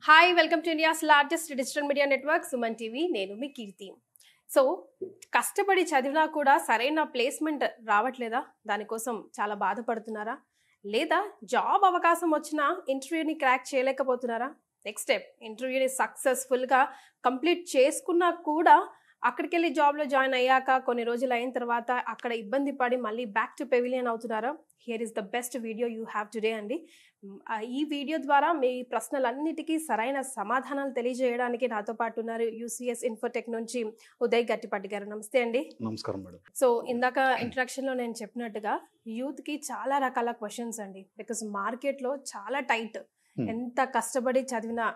Hi welcome to India's largest digital media network Suman TV. నేను మీ కీర్తి. So కష్టపడి చదివినా కూడా సరైన ప్లేస్మెంట్ రావట్లేదా? దానికోసం చాలా బాధపడుతున్నారా? లేదా జాబ్ అవకాశం వచ్చినా ఇంటర్వ్యూని క్రాక్ చేయలేకపోతున్నారా? నెక్స్ట్ స్టెప్, ఇంటర్వ్యూని సక్సెస్ఫుల్గా కంప్లీట్ చేసుకున్నా కూడా అక్కడికి వెళ్ళి జాబ్లో జాయిన్ అయ్యాక కొన్ని రోజులు అయిన తర్వాత అక్కడ ఇబ్బంది పడి మళ్ళీ బ్యాక్ టు పెవిలియన్ అవుతున్నారా? Here is the best video you have today అండి. ఈ వీడియో ద్వారా మీ ప్రశ్నలన్నిటికీ సరైన సమాధానాలు తెలియజేయడానికి నాతో పాటు ఉన్నారు యూసీఎస్ ఇన్ఫోటెక్ నుంచి ఉదయ్ గట్టిపాటి గారు. నమస్తే అండి. నమస్కారం మేడం. సో ఇందాక ఇంట్రడక్షన్లో నేను చెప్పినట్టుగా యూత్కి చాలా రకాల క్వశ్చన్స్ అండి. బికాస్ మార్కెట్లో చాలా టైట్. ఎంత కష్టపడి చదివినా,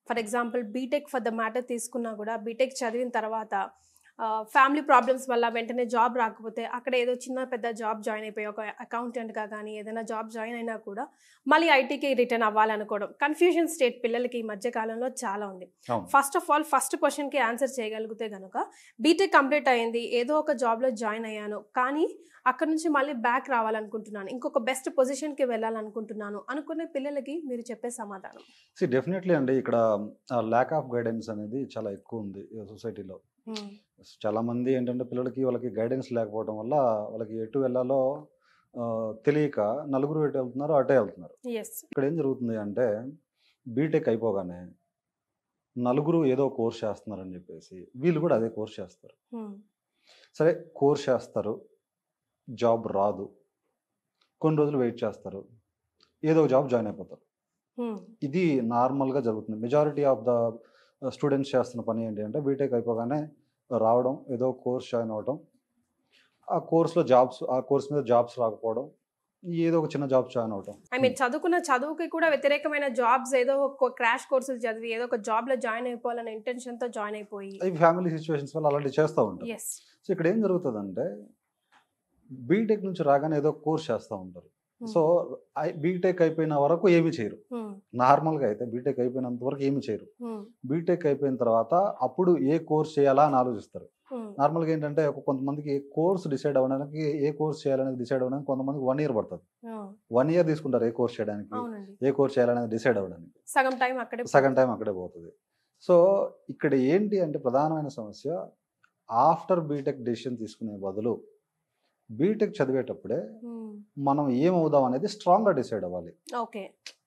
for example BTech for the matter తీసుకున్నా కూడా బీటెక్ చదివిన తర్వాత ఫ్యామిలీ ప్రాబ్లమ్స్ వల్ల వెంటనే జాబ్ రాకపోతే అక్కడ ఏదో చిన్న పెద్ద జాబ్ జాయిన్ అయిపోయి ఒక అకౌంటెంట్గా కానీ ఏదైనా జాబ్ జాయిన్ అయినా కూడా మళ్ళీ ఐటీకి రిటర్న్ అవ్వాలనుకోవడం, కన్ఫ్యూజన్ స్టేట్ పిల్లలకి ఈ మధ్య కాలంలో చాలా ఉంది. ఫస్ట్ ఆఫ్ ఆల్ ఫస్ట్ క్వశ్చన్కి ఆన్సర్ చేయగలిగితే కనుక బీటెక్ కంప్లీట్ అయ్యింది, ఏదో ఒక జాబ్లో జాయిన్ అయ్యాను, కానీ అక్కడ నుంచి మళ్ళీ బ్యాక్ రావాలనుకుంటున్నాను, ఇంకొక బెస్ట్ పొజిషన్కి వెళ్ళాలనుకుంటున్నాను అనుకునే పిల్లలకి మీరు చెప్పే సమాధానం? డెఫినెట్లీ అండి, ఇక్కడ ల్యాక్ ఆఫ్ గైడెన్స్ అనేది చాలా ఎక్కువ ఉంది సొసైటీలో. చాలా మంది ఏంటంటే వాళ్ళకి గైడెన్స్ లేకపోవడం వల్ల వాళ్ళకి ఎటు వెళ్ళాలో తెలియక నలుగురు ఎటు వెళ్తున్నారు అటే వెళ్తున్నారు. ఇక్కడ ఏం జరుగుతుంది అంటే బీటెక్ అయిపోగానే నలుగురు ఏదో కోర్స్ చేస్తున్నారని చెప్పేసి వీళ్ళు కూడా అదే కోర్స్ చేస్తారు. సరే కోర్స్ చేస్తారు, జాబ్ రాదు, కొన్ని రోజులు వెయిట్ చేస్తారు, ఏదో జాబ్ జాయిన్ అయిపోతారు. ఇది నార్మల్గా జరుగుతుంది. మెజారిటీ ఆఫ్ ద స్టూడెంట్స్ చేస్తున్న పని ఏంటి అంటే బీటెక్ అయిపోగానే రావడం, ఏదో కోర్స్ జాయిన్ అవ్వడం, ఆ కోర్స్లో జాబ్స్, ఆ కోర్స్ మీద జాబ్స్ రాకపోవడం, ఏదో ఒక చిన్న జాబ్ జాయిన్ అవడం. ఐ మీన్ చదువుకున్న చదువుకి కూడా వ్యతిరేకమైన జాబ్స్, ఏదో ఒక క్రాష్ కోర్సులు చదివి ఏదో ఒక జాబ్లో జాయిన్ అయిపోవాలనే ఇంటెన్షన్తో జాయిన్ అయిపోయి ఫ్యామిలీ సిచ్యువేషన్స్ వల్ల అలాంటివి చేస్తూ ఉంటారు. సో ఇక్కడ ఏం జరుగుతుందంటే బీటెక్ నుంచి రాగానే ఏదో కోర్స్ చేస్తూ ఉంటారు. సో బీటెక్ అయిపోయిన వరకు ఏమి చేయరు. నార్మల్గా అయితే బీటెక్ అయిపోయినంత వరకు ఏమి చేయరు. బీటెక్ అయిపోయిన తర్వాత అప్పుడు ఏ కోర్స్ చేయాలా అని ఆలోచిస్తారు. నార్మల్గా ఏంటంటే కొంతమందికి కోర్స్ డిసైడ్ అవ్వడానికి, ఏ కోర్స్ చేయాలనేది డిసైడ్ అవ్వడానికి కొంతమందికి 1 year పడుతుంది. 1 year తీసుకుంటారు ఏ కోర్స్ చేయడానికి, ఏ కోర్స్ చేయాలనేది డిసైడ్ అవ్వడానికి. సగం టైం అక్కడే పోతుంది. సో ఇక్కడ ఏంటి అంటే ప్రధానమైన సమస్య, ఆఫ్టర్ బీటెక్ డెసిషన్ తీసుకునే బదులు బీటెక్ చదివేటప్పుడే మనం ఏమవుదాం అనేది స్ట్రాంగ్గా డిసైడ్ అవ్వాలి.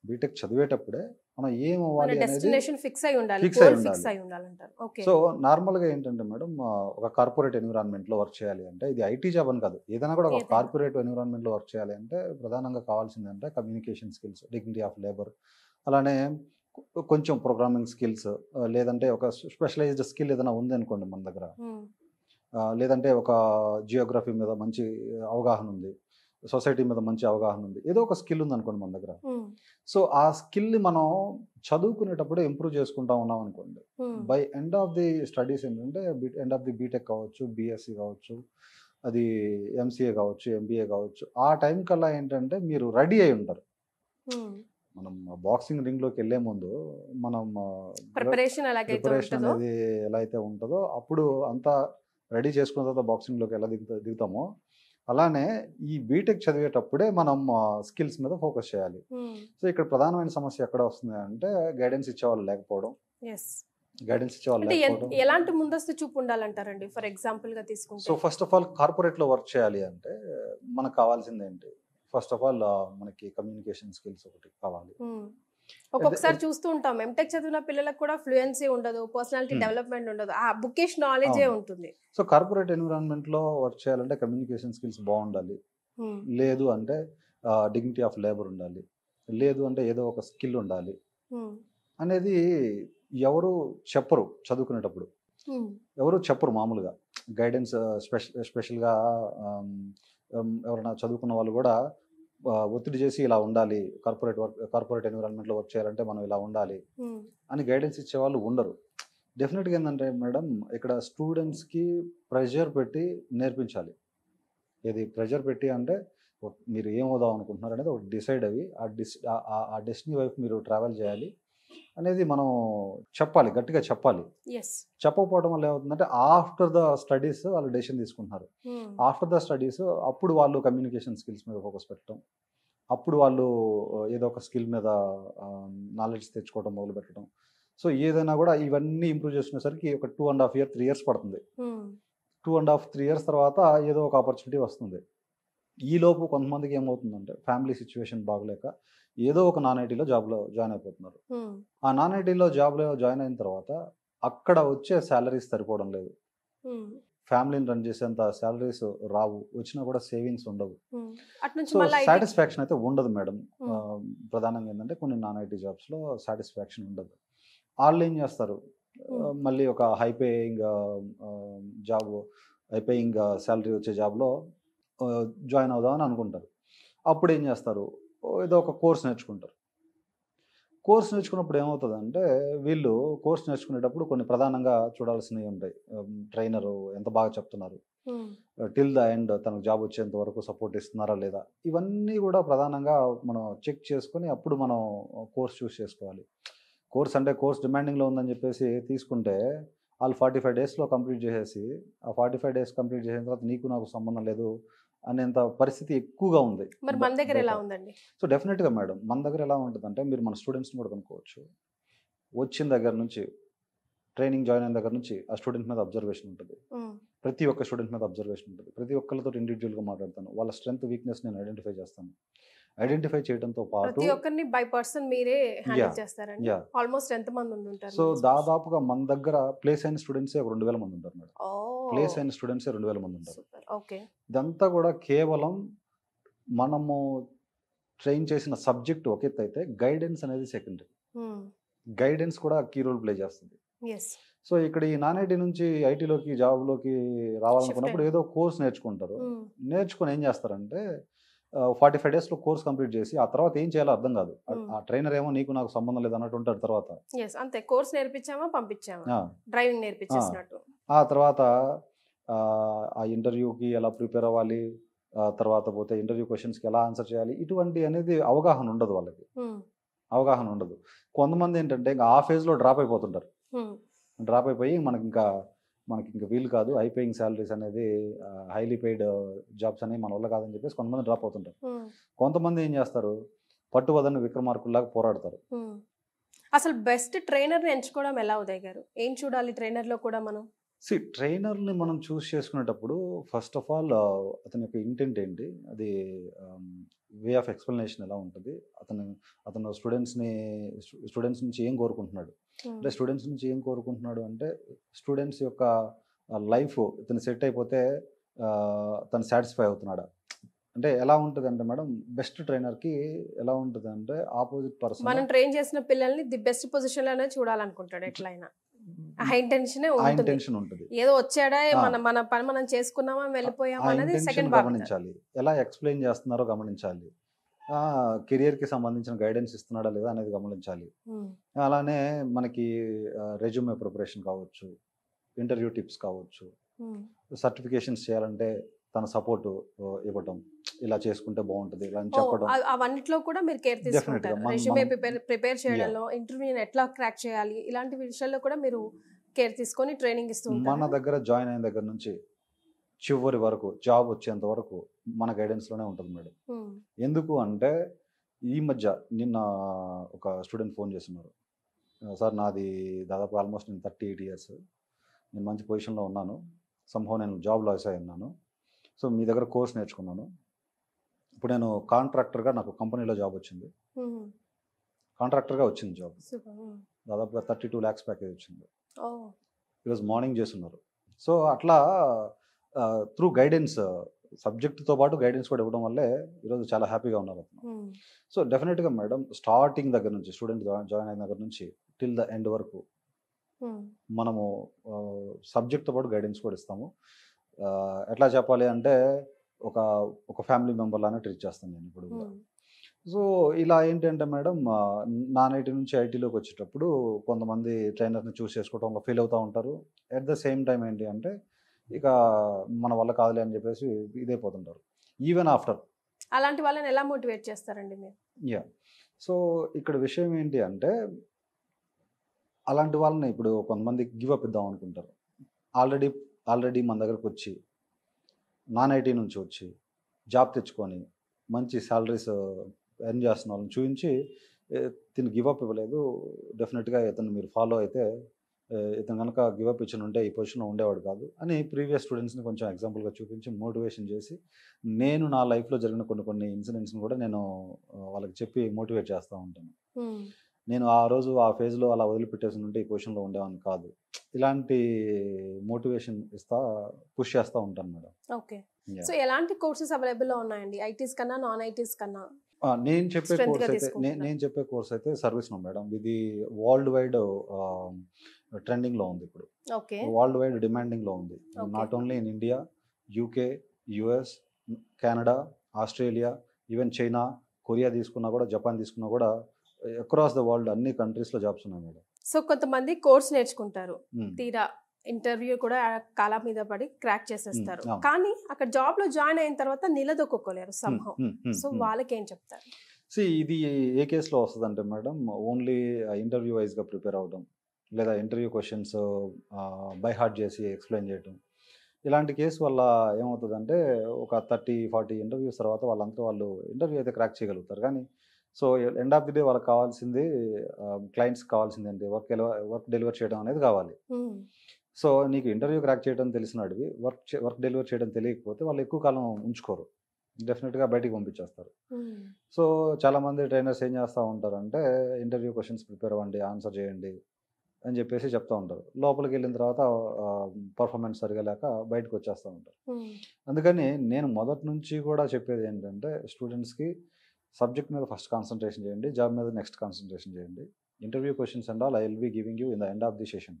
బీటెక్ చదివేటప్పుడే మనం ఏమవ్వాలి అనేది ఫిక్స్ అయి ఉండాలి. సో నార్మల్గా ఏంటంటే మేడం, ఒక కార్పొరేట్ ఎన్విరాన్మెంట్లో వర్క్ చేయాలి అంటే, ఇది ఐటీ జాబ్ అని కాదు, ఏదైనా కూడా ఒక కార్పొరేట్ ఎన్విరాన్మెంట్లో వర్క్ చేయాలి అంటే ప్రధానంగా కావాల్సింది అంటే communication skills, dignity of labour, అలానే కొంచెం ప్రోగ్రామింగ్ స్కిల్స్, లేదంటే ఒక స్పెషలైజ్డ్ స్కిల్ ఏదైనా ఉంది అనుకోండి మన దగ్గర, లేదంటే ఒక జియోగ్రఫీ మీద మంచి అవగాహన ఉంది, సొసైటీ మీద మంచి అవగాహన ఉంది, ఏదో ఒక స్కిల్ ఉంది అనుకోండి మన దగ్గర. సో ఆ స్కిల్ని మనం చదువుకునేటప్పుడు ఇంప్రూవ్ చేసుకుంటా ఉన్నాం అనుకోండి, by end of the studies ఏంటంటే ఎండ్ ఆఫ్ ది బీటెక్ కావచ్చు, బీఎస్సీ కావచ్చు, అది ఎంసీఏ కావచ్చు, ఎంబీఏ కావచ్చు, ఆ టైం కల్లా ఏంటంటే మీరు రెడీ అయి ఉంటారు. మనం బాక్సింగ్ రింగ్లోకి వెళ్ళే ముందు మనం ప్రిపరేషన్ అనేది ఎలా అయితే ఉంటుందో అప్పుడు అంతా రెడీ చేసుకున్న తర్వాత బాక్సింగ్లోకి ఎలా దిగుతామో, అలానే ఈ బీటెక్ చదివేటప్పుడే మనం స్కిల్స్ మీద ఫోకస్ చేయాలి. సో ఇక్కడ ప్రధానమైన సమస్య ఎక్కడ వస్తుంది అంటే గైడెన్స్ ఇచ్చేవాళ్ళు లేకపోవడం. గైడెన్స్ ఇచ్చేవాళ్ళు లేకపోవడం. ఎలాంటి ముందస్తు చూపు ఉండాలంటారండి? ఫర్ ఎగ్జాంపుల్ గా తీసుకుంటే, సో ఫస్ట్ ఆఫ్ ఆల్ కార్పొరేట్లో వర్క్ చేయాలి అంటే మనకు కావాల్సింది ఏంటి? ఫస్ట్ ఆఫ్ ఆల్ మనకి కమ్యూనికేషన్ స్కిల్స్ ఒకటి కావాలి. ఒక్కొక్కసారి చూస్తూ ఉంటాం ఎంటెక్ చదివిన పిల్లలకు కూడా ఫ్లూయెన్సీ ఉండదు, పర్సనాలిటీ డెవలప్మెంట్ ఉండదు, ఆ బుకిష్ నాలెడ్జే ఉంటుంది. సో కార్పొరేట్ ఎన్విరాన్మెంట్లో వర్క్ చేయాలంటే కమ్యూనికేషన్ స్కిల్స్ బాగుండాలి, లేదు అంటే డిగ్నిటీ ఆఫ్ లేబర్ ఉండాలి, లేదు అంటే ఏదో ఒక స్కిల్ ఉండాలి అనేది ఎవరు చెప్పరు. చదువుకునేటప్పుడు ఎవరు చెప్పరు. మామూలుగా గైడెన్స్ స్పెషల్గా ఎవరైనా చదువుకున్న వాళ్ళు కూడా ఒత్తిడి చేసి ఇలా ఉండాలి, కార్పొరేట్ ఎన్విరాన్మెంట్లో వర్క్ చేయాలంటే మనం ఇలా ఉండాలి అని గైడెన్స్ ఇచ్చే వాళ్ళు ఉండరు. డెఫినెట్గా ఏంటంటే మేడం, ఇక్కడ స్టూడెంట్స్కి ప్రెషర్ పెట్టి నేర్పించాలి. ఇది ప్రెషర్ పెట్టి అంటే మీరు ఏమవుదాం అనుకుంటున్నారు అనేది ఒక డిసైడ్ అయ్యి ఆ డెస్టినీ వైపు మీరు ట్రావెల్ చేయాలి అనేది మనం చెప్పాలి, గట్టిగా చెప్పాలి. చెప్పకపోవడం వల్ల ఏమవుతుందంటే ఆఫ్టర్ ద స్టడీస్ వాళ్ళు డెసిషన్ తీసుకుంటున్నారు. ఆఫ్టర్ ద స్టడీస్ అప్పుడు వాళ్ళు కమ్యూనికేషన్ స్కిల్స్ మీద ఫోకస్ పెట్టడం, అప్పుడు వాళ్ళు ఏదో ఒక స్కిల్ మీద నాలెడ్జ్ తెచ్చుకోవడం మొదలు పెట్టడం, సో ఏదైనా కూడా ఇవన్నీ ఇంప్రూవ్ చేసుకునేసరికి ఒక 2.5 years 3 years పడుతుంది. 2.5 3 years తర్వాత ఏదో ఒక ఆపర్చునిటీ వస్తుంది. ఈలోపు కొంతమందికి ఏమవుతుందంటే ఫ్యామిలీ సిచ్యువేషన్ బాగలేక ఏదో ఒక నాన్ ఐటీలో జాబ్లో జాయిన్ అయిపోతున్నారు. ఆ నాన్ ఐటీలో జాబ్లో జాయిన్ అయిన తర్వాత అక్కడ వచ్చే శాలరీస్ సరిపోవడం లేదు, ఫ్యామిలీని రన్ చేసేంత శాలరీస్ రావు, వచ్చినా కూడా సేవింగ్స్ ఉండవు. సో సాటిస్ఫాక్షన్ అయితే ఉండదు మేడం. ప్రధానంగా ఏంటంటే కొన్ని నాన్ ఐటీ జాబ్స్లో సాటిస్ఫాక్షన్ ఉండదు. వాళ్ళు ఏం చేస్తారు, మళ్ళీ ఒక హైపేయింగ్ జాబ్, హైపేయింగ్ శాలరీ వచ్చే జాబ్లో జాయిన్ అవుదామని అనుకుంటారు. అప్పుడు ఏం చేస్తారు, ఏదో ఒక కోర్స్ నేర్చుకుంటారు. కోర్స్ నేర్చుకున్నప్పుడు ఏమవుతుందంటే వీళ్ళు కోర్స్ నేర్చుకునేటప్పుడు కొన్ని ప్రధానంగా చూడాల్సినవి ఉంటాయి. ట్రైనరు ఎంత బాగా చెప్తున్నారు, టిల్ ద ఎండ్ తనకు జాబ్ వచ్చేంత వరకు సపోర్ట్ ఇస్తున్నారా లేదా, ఇవన్నీ కూడా ప్రధానంగా మనం చెక్ చేసుకొని అప్పుడు మనం కోర్స్ చూస్ చేసుకోవాలి. కోర్స్ అంటే కోర్స్ డిమాండింగ్లో ఉందని చెప్పేసి తీసుకుంటే వాళ్ళు 45 daysలో కంప్లీట్ చేసేసి ఆ 45 days కంప్లీట్ చేసిన తర్వాత నీకు నాకు సంబంధం లేదు అనేంత పరిస్థితి ఎక్కువగా ఉంది. మరి మన దగ్గర ఎలా ఉందండి? సో డెఫినెట్గా మేడం మన దగ్గర ఎలా ఉంటుందంటే మీరు మన స్టూడెంట్స్ని కూడా కనుక్కోవచ్చు. వచ్చిన దగ్గర నుంచి ట్రైనింగ్ జాయిన్ అయిన దగ్గర నుంచి ఆ స్టూడెంట్ మీద అబ్జర్వేషన్ ఉంటుంది. ప్రతి ఒక్క స్టూడెంట్ మీద అబ్జర్వేషన్ ఉంటుంది. ప్రతి ఒక్కరితో ఇండివిజువల్గా మాట్లాడతాను. వాళ్ళ స్ట్రెంత్ వీక్నెస్ నేను ఐడెంటిఫై చేస్తాను. ఐడెంటిఫై చేయడంతో పాటు ప్రతి ఒక్కరిని బై పర్సన్ మీరే హ్యాండిల్ చేస్తారండి. ఆల్మోస్ట్ ఎంత మంది ఉంటారు? సో దాదాపుగా మన దగ్గర ప్లేస్ అయిన స్టూడెంట్సే 2000 మంది ఉంటారు మేడం. ప్లేస్ అయిన స్టూడెంట్సే 2000 మంది ఉంటారు. ఓకే. ఇదంతా కూడా కేవలం మనము ట్రైన్ చేసిన సబ్జెక్ట్ ఒక ఎత్తు అయితే గైడెన్స్ అనేది సెకండరీ. గైడెన్స్ కూడా కీ రోల్ ప్లే చేస్తుంది. సో ఇక్కడ ఈ నాన్ ఐటీ నుంచి ఐటీలోకి జాబ్లోకి రావాలనుకున్నప్పుడు ఏదో కోర్స్ నేర్చుకుంటారు. నేర్చుకుని ఏం చేస్తారంటే 45 daysలో కోర్స్ కంప్లీట్ చేసి ఆ తర్వాత ఏం చేయాలో అర్థం కాదు. ఆ ట్రైనర్ ఏమో నీకు నాకు సంబంధం లేదు అన్నట్టు ఉంటాడు. తర్వాత అంతే, కోర్స్ నేర్పించామా పంపించామా, డ్రైవింగ్ నేర్పించేసినట్టు. ఆ తర్వాత ఆ ఇంటర్వ్యూకి ఎలా ప్రిపేర్ అవ్వాలి, తర్వాత పోతే ఇంటర్వ్యూ క్వశ్చన్స్కి ఎలా ఆన్సర్ చేయాలి, ఇటువంటి అనేది అవగాహన ఉండదు వాళ్ళకి. అవగాహన ఉండదు. కొంతమంది ఏంటంటే ఇంకా ఆ ఫేజ్లో డ్రాప్ అయిపోతుంటారు. డ్రాప్ అయిపోయి మనకి ఇంకా వీలు కాదు, హైపేయింగ్ శాలరీస్ అనేది హైలీ పెయిడ్ జాబ్స్ అనేవి మన వల్ల కాదని చెప్పేసి కొంతమంది డ్రాప్ అవుతుంటారు. కొంతమంది ఏం చేస్తారు, పట్టువదని విక్రమార్కుల్లాగా పోరాడతారు. అసలు బెస్ట్ ట్రైనర్ని ఎంచుకోవడం ఎలా ఉదయ్ గారు? ఏం చూడాలి ట్రైనర్లో కూడా మనం? ట్రైనర్ని మనం చూస్ చేసుకునేటప్పుడు ఫస్ట్ ఆఫ్ ఆల్ అతని యొక్క ఇంటెంట్ ఏంటి, అది వే ఆఫ్ ఎక్స్ప్లెనేషన్ ఎలా ఉంటుంది, అతను స్టూడెంట్స్ నుంచి ఏం కోరుకుంటున్నాడు. అంటే స్టూడెంట్స్ నుంచి ఏం కోరుకుంటున్నాడు అంటే స్టూడెంట్స్ యొక్క లైఫ్ ఇతను సెట్ అయిపోతే తను సాటిస్ఫై అవుతున్నాడా. అంటే ఎలా ఉంటుంది అంటే మేడం, బెస్ట్ ట్రైనర్కి ఎలా ఉంటుంది అంటే ఆపోజిట్ పర్సన్ మనం ట్రైన్ చేసిన పిల్లల్ని ది బెస్ట్ పొజిషన్లోనే చూడాలనుకుంటాడు. ఎట్లయినా ఇంటెన్షన్ ఉంటుంది. ఏదో వచ్చాడా మన పని మనం చేసుకున్నామా వెళ్ళిపోయామా అనేది సెకండ్ గమనించాలి. ఎలా ఎక్స్ప్లెయిన్ చేస్తున్నారో గమనించాలి. కెరియర్కి సంబంధించిన గైడెన్స్ ఇస్తున్నాడా లేదా అనేది గమనించాలి. అలానే మనకి రెజ్యూమే ప్రిపరేషన్ కావచ్చు, ఇంటర్వ్యూ టిప్స్ కావచ్చు, సర్టిఫికేషన్స్ చేయాలంటే తన సపోర్ట్ ఇవ్వటం, ఇలా చేసుకుంటే బాగుంటుంది ఇలా అని చెప్పడం, అవన్నిట్లో కూడా మీరు కేర్ తీసుకుంటారు. రెజ్యూమే ప్రిపేర్ చేయడంలో, ఇంటర్వ్యూని ఎట్లా క్రాక్ చేయాలి, ఇలాంటి విషయాల్లో కూడా మీరు కేర్ తీసుకొని ట్రైనింగ్ ఇస్తూ ఉంటారు. మన దగ్గర జాయిన్ అయిన దగ్గర నుంచి చివరి వరకు జాబ్ వచ్చేంత వరకు మన గైడెన్స్లోనే ఉంటుంది మేడం. ఎందుకు అంటే ఈ మధ్య నిన్న ఒక స్టూడెంట్ ఫోన్ చేస్తున్నారు, సార్ నాది దాదాపు ఆల్మోస్ట్ నేను 38 years, నేను మంచి పొజిషన్లో ఉన్నాను, సంభవం నేను జాబ్ లాస్ అయి ఉన్నాను, సో మీ దగ్గర కోర్స్ నేర్చుకున్నాను, ఇప్పుడు నేను కాంట్రాక్టర్గా నాకు కంపెనీలో జాబ్ వచ్చింది, కాంట్రాక్టర్గా వచ్చింది జాబ్, దాదాపుగా 32 lakhs ప్యాకేజ్ వచ్చింది, ఈరోజు మార్నింగ్ చేస్తున్నారు. సో అట్లా త్రూ గైడెన్స్, సబ్జెక్ట్తో పాటు గైడెన్స్ కూడా ఇవ్వడం వల్లే ఈరోజు చాలా హ్యాపీగా ఉన్నారు అతను. సో డెఫినెట్గా మేడం స్టార్టింగ్ దగ్గర నుంచి స్టూడెంట్ జాయిన్ అయిన దగ్గర నుంచి టిల్ ద ఎండ్ వరకు మనము సబ్జెక్ట్తో పాటు గైడెన్స్ కూడా ఇస్తాము. ఎట్లా చెప్పాలి అంటే ఒక ఫ్యామిలీ మెంబర్ లానే ట్రీట్ చేస్తాను నేను ఇప్పుడు. సో ఇలా ఏంటంటే మేడం, నాన్ ఐటీ నుంచి ఐటీలోకి వచ్చేటప్పుడు కొంతమంది ట్రైనర్ని చూస్ చేసుకోవడంలో ఫెయిల్ అవుతూ ఉంటారు. అట్ ద సేమ్ టైం ఏంటి అంటే ఇక మన వల్ల కాదులే అని చెప్పేసి ఇదైపోతుంటారు. ఈవెన్ ఆఫ్టర్ అలాంటి వాళ్ళని ఎలా మోటివేట్ చేస్తారండి మీరు? సో ఇక్కడ విషయం ఏంటి అంటే అలాంటి వాళ్ళని ఇప్పుడు కొంతమంది గివప్ ఇద్దాం అనుకుంటారు. ఆల్రెడీ మన దగ్గరకు వచ్చి నాన్ ఐటీ నుంచి వచ్చి జాబ్ తెచ్చుకొని మంచి శాలరీస్ ఎర్న్ చేస్తున్న వాళ్ళని చూపించి తిను గివ్ అప్ ఇవ్వలేదు, డెఫినెట్గా ఇతను మీరు ఫాలో అయితే ఇతను కనుక గివ్ అప్ ఇచ్చిన ఉంటే ఈ పొజిషన్లో ఉండేవాడు కాదు అని ప్రీవియస్ స్టూడెంట్స్ని కొంచెం ఎగ్జాంపుల్గా చూపించి మోటివేషన్ చేసి, నేను నా లైఫ్లో జరిగిన కొన్ని ఇన్సిడెంట్స్ని కూడా నేను వాళ్ళకి చెప్పి మోటివేట్ చేస్తూ ఉంటాను. నేను ఆ రోజు ఆ ఫేజ్లో అలా వదిలిపెట్టేసి ఉంటే ఈ పొజిషన్లో ఉండేవాడిని కాదు, ఇలాంటి మోటివేషన్ పుష్ చేస్తూ ఉంటాను మేడం. ఓకే. సో ఎలాంటి కోర్సెస్ అవైలబుల్లో ఉన్నాయండి, ఐటీస్ కన్నా నాన్ ఐటీస్ కన్నా? నేను చెప్పే కోర్స్ అయితే సర్వీస్ నో మేడం. ఇది వరల్డ్ వైడ్ ట్రెండింగ్లో ఉంది ఇప్పుడు, వరల్డ్ వైడ్ డిమాండింగ్లో ఉంది. Not only in India, UK, US, Canada, Australia, even China, Korea తీసుకున్నా కూడా, జపాన్ తీసుకున్నా కూడా అక్రాస్ ద వరల్డ్ అన్ని కంట్రీస్లో జాబ్స్ ఉన్నాయి మేడం. సో కొంతమంది కోర్స్ నేర్చుకుంటారు, తీరా ఇంటర్వ్యూ కూడా కాలం మీద పడి క్రాక్ చేసేస్తారు, కానీ అక్కడ జాబ్ లో జాయిన్ అయిన తర్వాత నిలదొక్కుకోలేరు సంహౌ. సో వాళ్ళకి ఏం చెప్తారు? ఇది ఏ కేసులో వస్తుంది అంటే మేడం, ఓన్లీ ఇంటర్వ్యూ వైజ్గా ప్రిపేర్ అవడం, లేదా ఇంటర్వ్యూ క్వశ్చన్స్ బై హార్ట్ చేసి ఎక్స్ప్లెయిన్ చేయడం, ఇలాంటి కేసు వల్ల ఏమవుతుందంటే ఒక 30-40 ఇంటర్వ్యూస్ తర్వాత వాళ్ళు ఇంటర్వ్యూ అయితే క్రాక్ చేయగలుగుతారు, కానీ so end of the day వాళ్ళకి కావాల్సింది, క్లయింట్స్కి కావాల్సింది ఏంటి, వర్క్ డెలివర్ చేయడం అనేది కావాలి. సో నీకు ఇంటర్వ్యూ క్రాక్ చేయడం తెలిసినడివి వర్క్ డెలివర్ చేయడం తెలియకపోతే వాళ్ళు ఎక్కువ కాలం ఉంచుకోరు, డెఫినెట్గా బయటికి పంపించేస్తారు. సో చాలామంది ట్రైనర్స్ ఏం చేస్తూ ఉంటారంటే, ఇంటర్వ్యూ క్వశ్చన్స్ ప్రిపేర్ అవ్వండి, ఆన్సర్ చేయండి అని చెప్పేసి చెప్తూ ఉంటారు. లోపలికి వెళ్ళిన తర్వాత పర్ఫార్మెన్స్ సరిగా లేక బయటకు వచ్చేస్తూ ఉంటారు. అందుకని నేను మొదటి నుంచి కూడా చెప్పేది ఏంటంటే, స్టూడెంట్స్కి సబ్జెక్ట్ మీద ఫస్ట్ కాన్సన్ట్రేషన్ చేయండి, జాబ్ మీద నెక్స్ట్ కాన్సన్ట్రేషన్ చేయండి. Interview questions and all I will be giving you in the end of the session,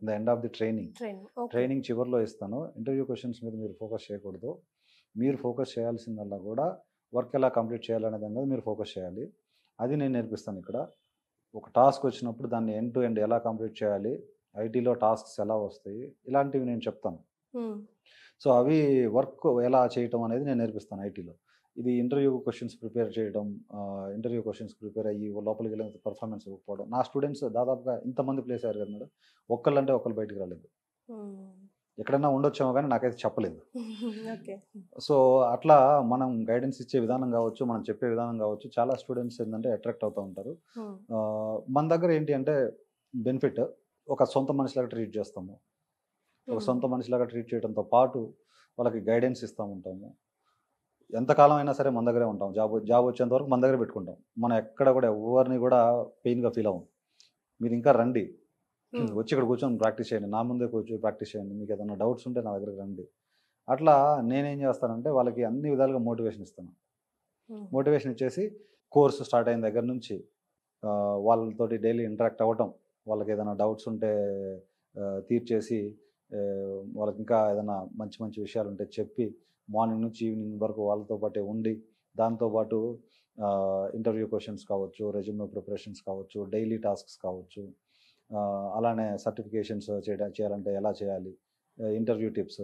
in the end of the training చివరిలో ఇస్తాను. ఇంటర్వ్యూ క్వశ్చన్స్ మీద మీరు ఫోకస్ చేయకూడదు, మీరు ఫోకస్ చేయాల్సిందల్లా కూడా వర్క్ ఎలా కంప్లీట్ చేయాలనే దాని మీద మీరు ఫోకస్ చేయాలి. అది నేను నేర్పిస్తాను ఇక్కడ. ఒక టాస్క్ వచ్చినప్పుడు దాన్ని ఎండ్ టు ఎండ్ ఎలా కంప్లీట్ చేయాలి, ఐటీలో టాస్క్స్ ఎలా వస్తాయి, ఇలాంటివి నేను చెప్తాను. సో అవి వర్క్ ఎలా చేయటం అనేది నేను నేర్పిస్తాను ఐటీలో. ఇది ఇంటర్వ్యూ క్వశ్చన్స్ ప్రిపేర్ చేయడం, ఇంటర్వ్యూ క్వశ్చన్స్ ప్రిపేర్ అయ్యి లోపలికి వెళ్ళిన పర్ఫార్మెన్స్ ఇవ్వకపోవడం. నా స్టూడెంట్స్ దాదాపుగా ఇంతమంది ప్లేస్ అయ్యారు కదా మేడం, ఒకళ్ళు బయటికి రాలేదు. ఎక్కడైనా ఉండొచ్చేమో కానీ నాకైతే చెప్పలేదు. సో అట్లా మనం గైడెన్స్ ఇచ్చే విధానం కావచ్చు, మనం చెప్పే విధానం కావచ్చు, చాలా స్టూడెంట్స్ ఏంటంటే అట్రాక్ట్ అవుతూ ఉంటారు. మన దగ్గర ఏంటి అంటే బెనిఫిట్, ఒక సొంత మనిషిలాగా ట్రీట్ చేస్తాము. ఒక సొంత మనిషిలాగా ట్రీట్ చేయడంతో పాటు వాళ్ళకి గైడెన్స్ ఇస్తూ ఉంటాము. ఎంతకాలం అయినా సరే మన దగ్గరే ఉంటాం, జాబ్ వచ్చేంత వరకు మన దగ్గర పెట్టుకుంటాం. మనం ఎక్కడ కూడా ఎవరిని కూడా పెయిన్గా ఫీల్ అవ్వం. మీరు ఇంకా రండి, వచ్చి ఇక్కడ కూర్చొని ప్రాక్టీస్ చేయండి, నా ముందే కూర్చొని ప్రాక్టీస్ చేయండి, మీకు ఏదైనా డౌట్స్ ఉంటే నా దగ్గరకు రండి. అట్లా నేనేం చేస్తానంటే వాళ్ళకి అన్ని విధాలుగా మోటివేషన్ ఇస్తాను. మోటివేషన్ ఇచ్చేసి కోర్సు స్టార్ట్ అయిన దగ్గర నుంచి వాళ్ళతోటి డైలీ ఇంటరాక్ట్ అవ్వటం, వాళ్ళకి ఏదైనా డౌట్స్ ఉంటే తీర్చేసి, వాళ్ళకి ఇంకా ఏదైనా మంచి మంచి విషయాలు ఉంటే చెప్పి, మార్నింగ్ నుంచి ఈవినింగ్ వరకు వాళ్ళతో పాటే ఉండి, దాంతోపాటు ఇంటర్వ్యూ క్వశ్చన్స్ కావచ్చు, రెజ్యూమే ప్రిపరేషన్స్ కావచ్చు, డైలీ టాస్క్స్ కావచ్చు, అలానే సర్టిఫికేషన్స్ చేయాలంటే ఎలా చేయాలి, ఇంటర్వ్యూ టిప్స్,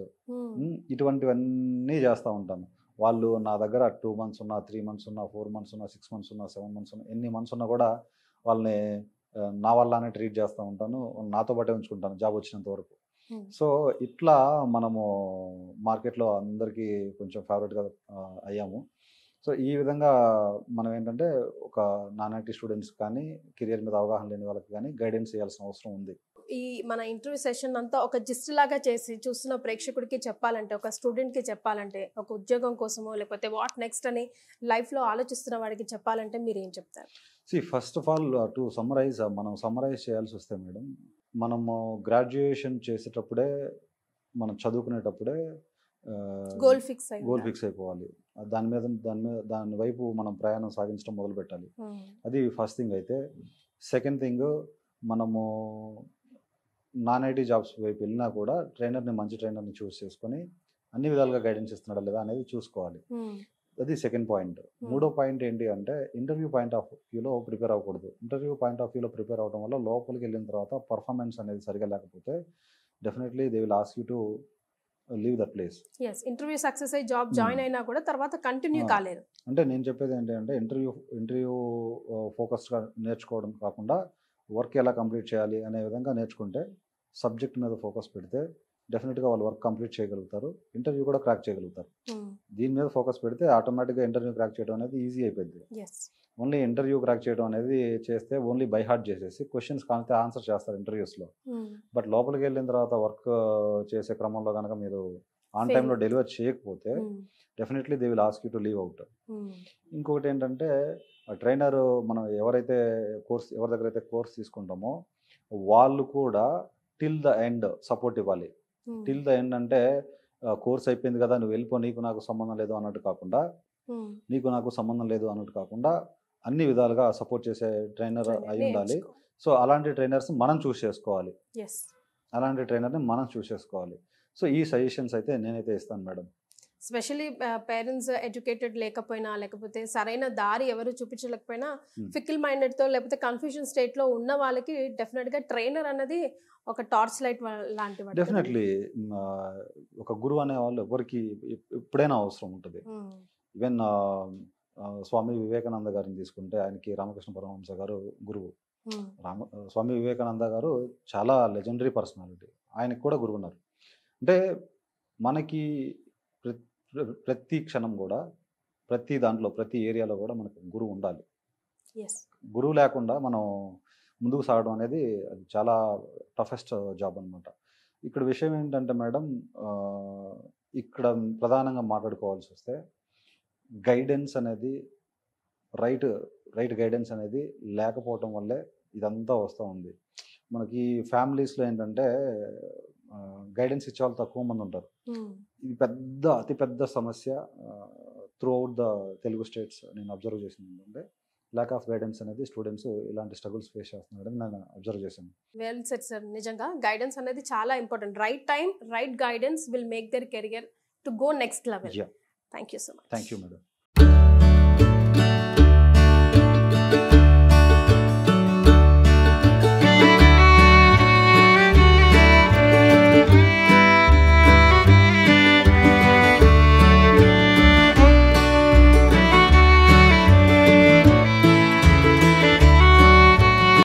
ఇటువంటివన్నీ చేస్తూ ఉంటాను. వాళ్ళు నా దగ్గర 2 months ఉన్నా, 3 months ఉన్నా, 4 months ఉన్నా, 6 months ఉన్నా, 7 months ఉన్నా, ఎన్ని మంత్స్ ఉన్నా కూడా వాళ్ళని నా వల్లనే ట్రీట్ చేస్తూ ఉంటాను, నాతో పాటే ఉంచుకుంటాను జాబ్ వచ్చినంత వరకు. సో ఇట్లా మనము మార్కెట్లో అందరికీ కొంచెం ఫేవరెట్గా అయ్యాము. సో ఈ విధంగా మనం ఏంటంటే ఒక నాన్ ఐటీ స్టూడెంట్స్ కానీ, కెరియర్ మీద అవగాహన లేని వాళ్ళకి కానీ గైడెన్స్ చేయాల్సిన అవసరం ఉంది. ఈ మన ఇంటర్వ్యూ సెషన్ అంతా ఒక జిస్ట్ లాగా చేసి చూస్తున్న ప్రేక్షకుడికి చెప్పాలంటే, ఒక స్టూడెంట్కి చెప్పాలంటే, ఒక ఉద్యోగం కోసమో లేకపోతే వాట్ నెక్స్ట్ అని లైఫ్లో ఆలోచిస్తున్న వాడికి చెప్పాలంటే మీరు ఏం చెప్తారు? First of all to summarise, మనం సమ్మరైజ్ చేయాల్సి వస్తే మేడం, మనము గ్రాడ్యుయేషన్ చేసేటప్పుడే, మనం చదువుకునేటప్పుడే గోల్ ఫిక్స్ అయిపోవాలి. దాని వైపు మనం ప్రయాణం సాగించడం మొదలు పెట్టాలి. అది ఫస్ట్ థింగ్. అయితే సెకండ్ థింగ్, మనము నాన్ ఐటీ జాబ్స్ వైపు వెళ్ళినా కూడా మంచి ట్రైనర్ని చూస్ చేసుకొని అన్ని విధాలుగా గైడెన్స్ ఇస్తున్నాడా లేదా అనేది చూసుకోవాలి. అది సెకండ్ పాయింట్. మూడో పాయింట్ ఏంటి అంటే, ఇంటర్వ్యూ పాయింట్ ఆఫ్ వ్యూలో ప్రిపేర్ అవ్వకూడదు. ఇంటర్వ్యూ పాయింట్ ఆఫ్ వ్యూలో ప్రిపేర్ అవ్వడం వల్ల లోపలికి వెళ్ళిన తర్వాత పర్ఫార్మెన్స్ అనేది సరిగా లేకపోతే definitely they will ask you to leave that place. Interview success అయ్యి జాబ్ జాయిన్ అయినా కూడా తర్వాత కంటిన్యూ కాలేదు. అంటే నేను చెప్పేది ఏంటంటే, ఇంటర్వ్యూ ఫోకస్గా నేర్చుకోవడం కాకుండా వర్క్ ఎలా కంప్లీట్ చేయాలి అనే విధంగా నేర్చుకుంటే, సబ్జెక్ట్ మీద ఫోకస్ పెడితే డెఫినెట్గా వాళ్ళు వర్క్ కంప్లీట్ చేయగలుగుతారు, ఇంటర్వ్యూ కూడా క్రాక్ చేయగలుగుతారు. దీని మీద ఫోకస్ పెడితే ఆటోమేటిక్గా ఇంటర్వ్యూ క్రాక్ చేయడం అనేది ఈజీ అయిపోయింది. ఓన్లీ ఇంటర్వ్యూ క్రాక్ చేయడం అనేది చేస్తే ఓన్లీ బై హార్ట్ చేసేసి క్వశ్చన్స్ కానితే ఆన్సర్ చేస్తారు ఇంటర్వ్యూస్లో. బట్ లోపలికి వెళ్ళిన తర్వాత వర్క్ చేసే క్రమంలో కనుక మీరు ఆన్ టైంలో డెలివర్ చేయకపోతే definitely they will ask you to leave out. ఇంకొకటి ఏంటంటే ట్రైనర్ మనం ఎవరి దగ్గర అయితే కోర్స్ తీసుకుంటామో వాళ్ళు కూడా టిల్ ద ఎండ్ సపోర్ట్ ఇవ్వాలి. టిల్ ద ఎండ్ అంటే కోర్స్ అయిపోయింది కదా నువ్వు వెళ్ళిపో, నీకు నాకు సంబంధం లేదు అన్నట్టు కాకుండా అన్ని విధాలుగా సపోర్ట్ చేసే ట్రైనర్ అయి ఉండాలి. సో అలాంటి ట్రైనర్స్ మనం చూస్ చేసుకోవాలి. సో ఈ సజెషన్స్ అయితే నేనైతే ఇస్తాను మేడం. స్పెషలీ పేరెంట్స్ ఎడ్యుకేటెడ్ లేకపోయినా, లేకపోతే సరైన దారి ఎవరు చూపించలేకపోయినా, ఫికిల్ మైండెడ్తో లేకపోతే కన్ఫ్యూజన్ స్టేట్లో ఉన్న వాళ్ళకి డెఫినెట్గా ట్రైనర్ అన్నది ఒక టార్చ్ లైట్ లాంటి. డెఫినెట్లీ ఒక గురువు అనే వాళ్ళు ఎవరికి ఎప్పుడైనా అవసరం ఉంటుంది. ఈవెన్ స్వామి వివేకానంద గారిని తీసుకుంటే ఆయనకి రామకృష్ణ పరమహంస గారు గురువు. స్వామి వివేకానంద గారు చాలా లెజెండరీ పర్సనాలిటీ, ఆయనకి కూడా గురువు ఉన్నారు. అంటే మనకి ప్రతి క్షణం కూడా ప్రతి దాంట్లో ప్రతి ఏరియాలో కూడా మనకు గురువు ఉండాలి. గురువు లేకుండా మనం ముందుకు సాగడం అనేది అది చాలా టఫెస్ట్ జాబ్ అనమాట. ఇక్కడ విషయం ఏంటంటే మేడం, ఇక్కడ ప్రధానంగా మాట్లాడుకోవాల్సి వస్తే గైడెన్స్ అనేది రైట్ గైడెన్స్ అనేది లేకపోవటం వల్లే ఇదంతా వస్తూ ఉంది. మనకి ఫ్యామిలీస్లో ఏంటంటే గైడెన్స్ ఇచ్చే వాళ్ళు తక్కువ మంది ఉంటారు. ఇది అతి పెద్ద సమస్య through out the Telugu states నేను అబ్జర్వ్ చేసింది ఏంటంటే ల్యాక్ ఆఫ్ గైడెన్స్ అనేది స్టూడెంట్స్ ఇలాంటి స్ట్రగుల్స్ ఫేస్ చేస్తున్నారని నేను అబ్జర్వ్ చేశాను. Well said sir. నిజంగా గైడెన్స్ అనేది చాలా important. Right time right guidance will make their career to go next level. Thank you so much. Thank you madam.